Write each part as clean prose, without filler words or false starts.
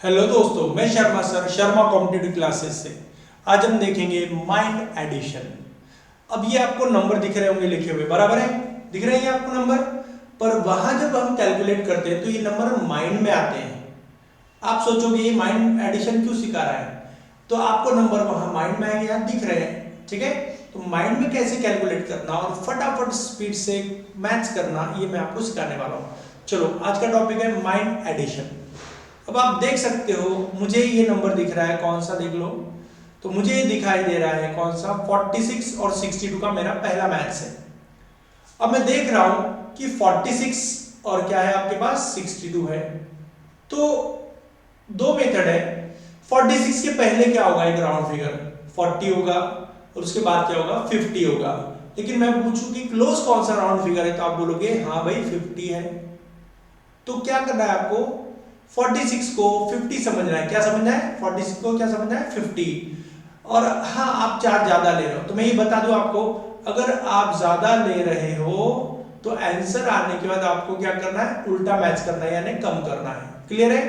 Hello दोस्तों, मैं Sharma sir, Sharma competitive classes से। आज हम देखेंगे माइंड एडिशन। अब ये आपको नंबर दिख रहे होंगे लिखे हुए, बराबर है? दिख रहे हैं ये आपको नंबर, पर वहां जब हम कैलकुलेट करते हैं तो ये नंबर माइंड में आते हैं। आप सोचोगे ये माइंड एडिशन क्यों सिखा रहा है, तो आपको नंबर वहां माइंड में आएंगे, यहाँ दिख रहे हैं, ठीक है? तो माइंड में कैसे कैलकुलेट करना और फटाफट स्पीड से मैथ्स करना, ये मैं आपको सिखाने वाला हूँ। चलो, आज का टॉपिक है माइंड एडिशन। अब आप देख सकते हो, मुझे ये नंबर दिख रहा है, कौन सा देख लो, तो मुझे ये दिखाई दे रहा है कौन सा 46 और 62 का मेरा पहला मैथ्स है। अब मैं देख रहा हूं कि 46 और क्या है आपके पास 62 है, तो दो मेथड है। 46 के पहले क्या होगा, एक राउंड फिगर 40 होगा, और उसके बाद क्या होगा 50 होगा। लेकिन मैं पूछूं कि क्लोज कौन सा राउंड फिगर है, तो आप बोलोगे हाँ भाई 50 है। तो क्या करना है आपको, 46 को 50 समझना है। क्या समझना है? 46 को क्या समझना है? 50। और हाँ, आप चार ज्यादा ले रहे हो, तो मैं ये बता दूं आपको, अगर आप ज्यादा ले रहे हो तो आंसर आने के बाद आपको क्या करना है, उल्टा मैच करना है, यानी कम करना है। क्लियर है?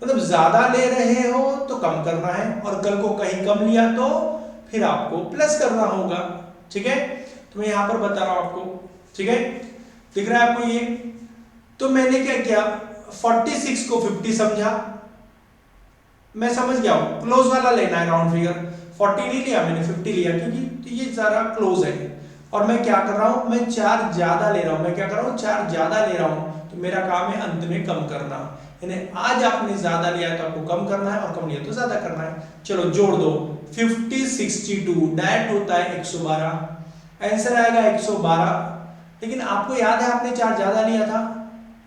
मतलब ज्यादा ले रहे हो तो कम करना है, और कल को कहीं कम लिया तो फिर आपको प्लस करना होगा। ठीक है? तो मैं यहां पर बता रहा हूं आपको, ठीक है? दिख रहा है आपको ये? तो मैंने क्या किया, 46 को 50 समझा, मैं समझ गया हूं क्लोज वाला लेना है राउंड फिगर। 40 नहीं लिया मैंने, 50 लिया, क्योंकि ये जरा क्लोज है। और मैं क्या कर रहा हूं, मैं चार ज्यादा ले रहा हूं। मैं क्या कर रहा हूं, चार ज्यादा ले रहा हूं, तो मेरा काम है अंत में कम करना। यानी आज आपने ज्यादा लिया है तो आपको कम करना है, और कम लिया तो ज्यादा करना है। चलो जोड़ दो, 50 62 डायरेक्ट होता है 112, आंसर आएगा 112। लेकिन आपको याद है आपने चार ज्यादा लिया था,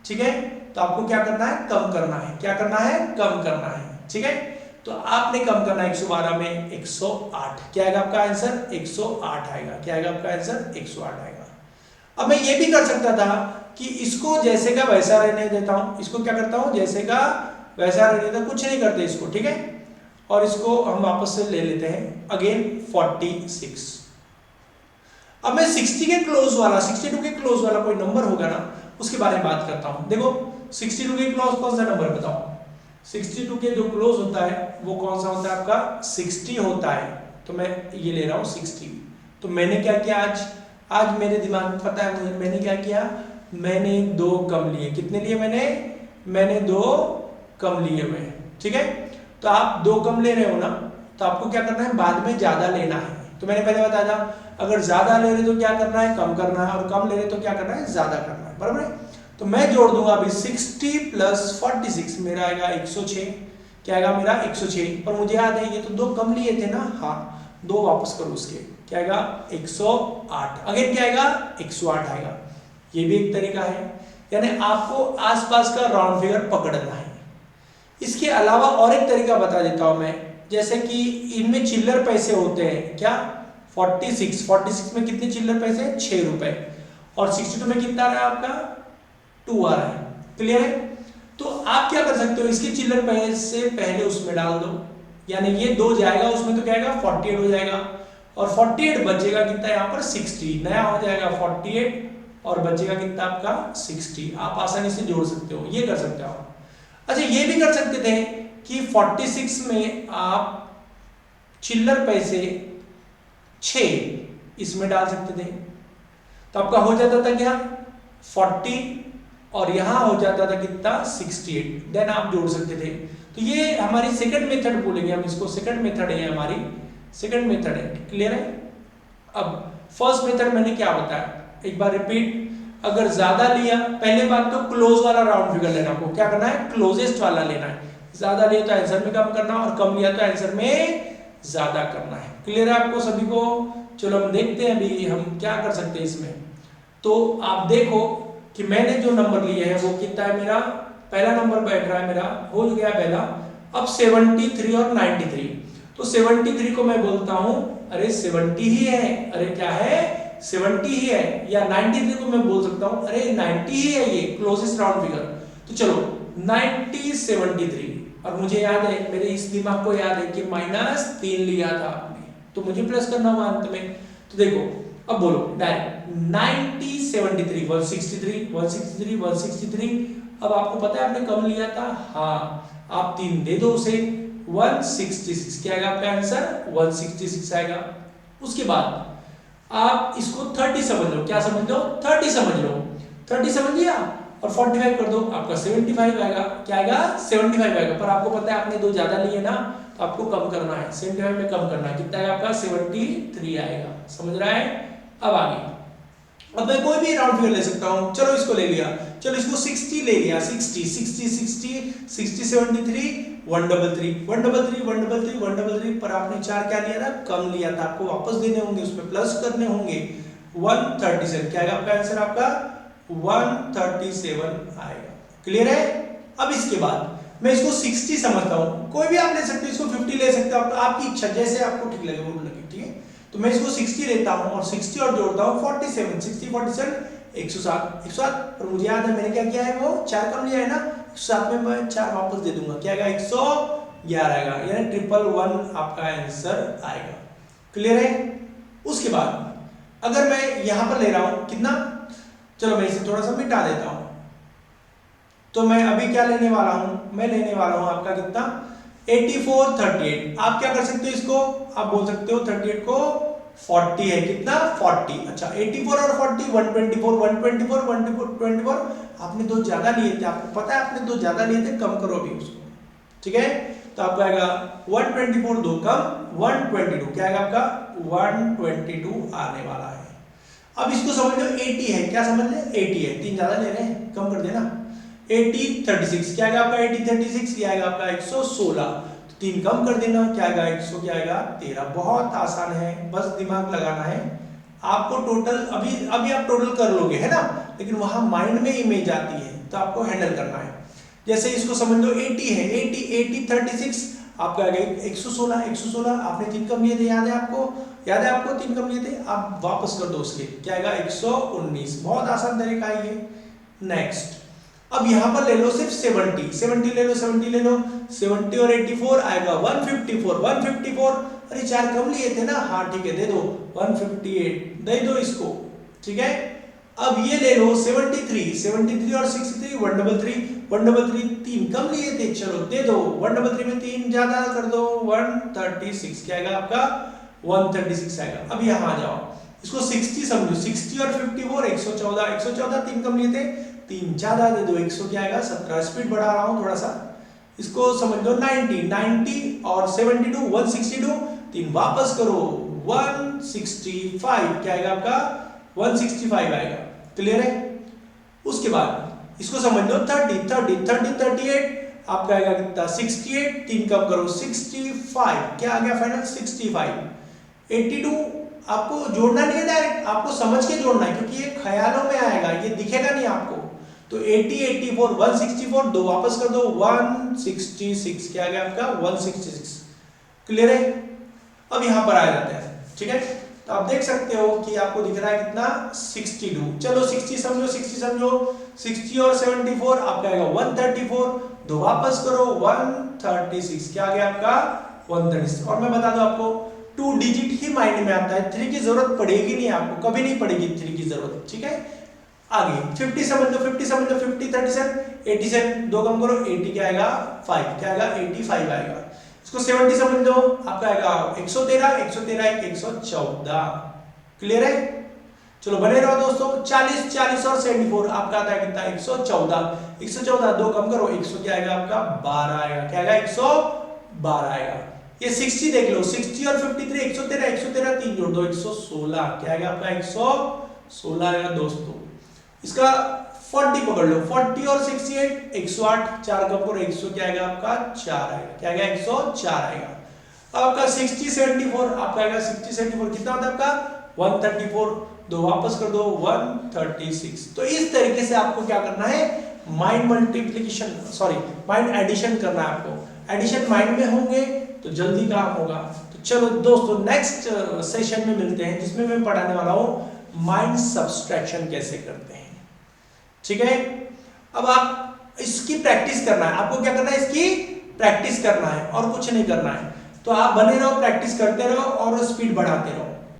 ठीक है? तो आपको क्या करना है, कम करना है। क्या करना है? कम करना है। ठीक है? तो आपने कम करना है 112 में 108। क्या आएगा आपका आंसर? 108 आएगा। क्या आएगा आपका आंसर? 108 आएगा। अब मैं ये भी कर सकता था कि इसको जैसे का वैसा रहने देता हूं। इसको क्या करता हूं, जैसे का वैसा रहने देता, कुछ नहीं करते इसको, ठीक है? और इसको हम वापस से ले लेते हैं अगेन 46। अब मैं 60 के क्लोज वाला, 62 के क्लोज वाला कोई नंबर होगा ना, उसके बारे में बात करता हूं। देखो 62 के क्लोज कौन सा नंबर बताओ? 62 के जो क्लोज होता है वो कौन सा होता है आपका? 60 होता है। तो मैं ये ले रहा हूं 60। तो मैंने क्या किया, आज मेरे दिमाग में पता है मुझे, मैंने क्या किया, मैंने दो कम लिए। कितने लिए मैंने दो कम लिए हुए, ठीक है? तो आप दो कम ले रहे हो ना, तो आपको क्या करना है, बाद में ज्यादा लेना है। तो मैंने पहले बताया था, अगर ज्यादा ले रहे तो क्या करना है, कम करना है, और कम ले रहे तो क्या करना है, ज्यादा करना है। बराबर है? तो मैं जोड़ दूंगा अभी 60 प्लस 46, मेरा आएगा 106। क्या आएगा मेरा? 106। पर मुझे याद है ये तो दो कम लिए थे ना, हाँ, दो वापस करो उसके, क्या आएगा? 108। अगेन क्या आएगा? 108 आएगा। ये भी एक तरीका है, यानी आपको आसपास का राउंड फिगर पकड़ना है। इसके अलावा और एक तरीका बता देता हूं मैं, जैसे कि इनमें चिल्लर पैसे होते हैं। क्या? 46 में कितने चिल्लर पैसे हैं? 6 रुपए। और 62 में कितना आ रहा है आपका? 2 आ रहा है। क्लियर है? तो आप क्या कर सकते हो, इसके चिल्लर पैसे पहले उसमें डाल दो, यानी ये 2 जाएगा उसमें, तो क्या आएगा? 48 हो जाएगा। और 48 बचेगा कितना यहाँ पर? 60। नया हो जाएगा 48, और बचेगा कितना आपका? 60। आप आसानी से जोड़ सकते हो, ये कर सकते हो। अच्छा, ये भी कर सकते थे कि 46 में आप चिल्लर पैसे 6 इसमें डाल सकते थे, तो आपका हो जाता था क्या? 40, और यहां हो जाता था कितना? 68। देन आप जोड़ सकते थे। तो ये हमारी सेकंड मेथड बोलेंगे हम इसको, सेकंड मेथड है हमारी, सेकंड मेथड है। क्लियर है? अब फर्स्ट मेथड मैंने क्या बताया, एक बार रिपीट। अगर ज्यादा लिया, पहले बात तो क्लोज वाला राउंड फिगर लेना, आपको क्या करना है? क्लोजेस्ट वाला लेना है। ज्यादा लिया तो आंसर में कम करना, और कम लिया तो आंसर में ज्यादा करना है। क्लियर है आपको सभी को? चलो हम देखते हैं अभी हम क्या कर सकते हैं इसमें। तो आप देखो कि मैंने जो नंबर लिए हैं वो कितना है, मेरा पहला नंबर बैठ रहा है, मेरा हो गया पहला। अब 73 और 93, तो 73 को मैं बोलता हूं अरे 70 ही है, अरे क्या है, 70 ही है। या 93 को मैं बोल सकता हूं अरे 90 ही है, ये क्लोजेस्ट राउंड फिगर। तो चलो 90 73, और मुझे याद है, मेरे इस दिमाग को याद है कि -3 लिया था आपने, तो मुझे प्लस करना हुआ अंत में। तो देखो अब बोलो डायरेक्ट 90 73 163 163 163। अब आपको पता है आपने कम लिया था, हाँ, आप 3 दे दो उसे, 166 क्या आएगा आपका आंसर, 166 आएगा। उसके बाद आप इसको 30 समझ लो, क्या समझ लो, 30 समझ लो, 30 समझ लिया और 45 कर दो, आपका 75 आएगा, क्या आएगा 75 आएगा। पर आपको पता है आपने 2 ज्यादा लिए ना, तो आपको कम करना है, 75 में कम करना है, कितना आएगा आपका 73 आएगा, समझ रहा है। अब आगे, अब मैं कोई भी राउंड फिगर ले सकता हूं, चलो इसको ले लिया, चलो इसको 60 ले लिया, 60 60 60 60 73 133 133 133 133, पर आपने 4 क्या लिया था, कम लिया था, आपको वापस देने होंगे, उसमें प्लस करने होंगे, 137 क्या आएगा आपका आंसर, आपका 137 आएगा। क्लियर है। अब इसके बाद मैं इसको 60 समझता हूं, कोई भी आप ले सकते हो, इसको 50 ले सकते हो, आपकी इच्छा, जैसे आपको ठीक लगे वो लगे, ठीक है। तो मैं इसको 60 लेता हूं और 60 और जोड़ता हूं 47, 60 47 107 107, पर मुझे याद है मैंने क्या किया है, वो 4 कम लिया है ना, 107 में मैं 4 वापस दे दूंगा, क्या आएगा 111 आएगा, यानी 111 आपका आंसर आएगा। क्लियर है। उसके बाद अगर मैं यहां पर ले रहा हूं कितना, चलो मैं इसे थोड़ा सा मिटा देता हूं, तो मैं अभी क्या लेने वाला हूं, मैं लेने वाला हूं आपका कितना, 84 38। आप क्या कर सकते हो इसको, आप बोल सकते हो 38 को 40 है, कितना 40, अच्छा 84 और 40 124 124 124, आपने 2 ज्यादा लिए थे, आपको पता है आपने 2 ज्यादा लिए थे, कम करो अभी उसको, ठीक है। तो आपको आएगा 124 2 कम 122, क्या आएगा आपका 122 आने वाला है। अब इसको समझ लो 80 है, क्या समझ ले 80 है, 3 ज्यादा ले रहे हैं, कम कर देना, 80 36 क्या आएगा आपका 80 36 क्या आएगा आपका 116, तो 3 कम कर देना, क्या आएगा 100 क्या आएगा 13। बहुत आसान है, बस दिमाग लगाना है आपको। टोटल अभी आप टोटल कर लोगे है ना, लेकिन वहां माइंड में इमेज आती है, तो आपको हैंडल करना है। जैसे इसको समझ लो 80 है, 80 36 आपका आ गया 116 116, आपने 3 कम लिए थे, याद है आपको, याद है आपको 3 कम लिए थे, आप वापस कर दो उसके, क्या आएगा 119। बहुत आसान तरीका है ये। नेक्स्ट, अब यहां पर ले लो सिर्फ 70 ले लो, 70 ले लो, 70 और 84 आएगा 154 154, अरे 4 कम लिए थे ना, हाँ ठीक है दे दो 158, दे दो इसको, ठीक है। अब ये ले लो 73 और 63 133 3 कम लिए थे, चलो दे दो 133 में 3 ज्यादा कर दो 136, क्या आएगा आपका 136 आएगा। अब यहां आ जाओ, इसको 60 समझो, 60 और 54 114 3 कम लिए थे, 3 ज्यादा दे दो 100 क्या आएगा 17। स्पीड बढ़ा रहा हूं थोड़ा सा, इसको समझ लो 90 और 72 162, 3 वापस करो 165, क्या आएगा आपका 165 आएगा। क्लियर है। उसके बाद इसको समझ लो 30 38 आपका आएगा कितना 68, 3 कम करो 65, क्या आ गया फाइनल 65। 82 आपको जोड़ना नहीं है डायरेक्ट, आपको समझ के जोड़ना है, क्योंकि ये ख्यालों में आएगा, ये दिखेगा नहीं आपको। तो 80 84 164, 2 वापस कर दो 166, क्या आ गया आपका 166। क्लियर है। अब यहां पर आ जाते हैं, ठीक है। तो आप देख सकते हो कि आपको दिख रहा है कितना 62, चलो 60 समझो 60 और 74 आपका आएगा 134, 2 वापस करो 136, क्या आ गया आपका 136। और मैं बता दूं आपको 2 डिजिट ही माइंड में आता है, 3 की जरूरत पड़ेगी नहीं आपको, कभी नहीं पड़ेगी 3 की जरूरत, ठीक है। आगे 50 समझ लो 50 37 87, 2 कम करो 80, क्या आएगा 5, क्या आएगा 85 आएगा। इसको 70 समझ लो, आपका आएगा 113 114। क्लियर है। चलो बने रहो दोस्तों, 40 और 74 आपका आता है कितना 114, 2 कम करो 100, क्या आएगा आपका 12 आएगा, क्या आएगा 112 आएगा। ये 60 देख लो, 60 और 53 113 3 जोड़ दो 116, क्या आएगा आपका 116 आएगा दोस्तों। इसका 40 पकड़ लो, 40 और 68 108, 4 कम करो 100, क्या आएगा आपका 4 आएगा, क्या आएगा 104 आएगा। अब आपका 60 74 आपका आएगा 60 74 कितना होता है आपका 134, 2 वापस कर दो 136। तो इस तरीके से आपको क्या करना है, माइंड माइंड एडिशन करना है आपको। एडिशन माइंड में होंगे तो जल्दी काम होगा। तो चलो दोस्तों नेक्स्ट सेशन में मिलते हैं, जिसमें मैं पढ़ाने वाला हूं माइंड सब्सट्रैक्शन कैसे करते हैं, ठीक है। अब आप इसकी प्रैक्टिस करना है, आपको क्या करना है, इसकी प्रैक्टिस करना है और कुछ नहीं करना है। तो आप बने रहो, प्रैक्टिस करते रहो और स्पीड बढ़ाते रहो।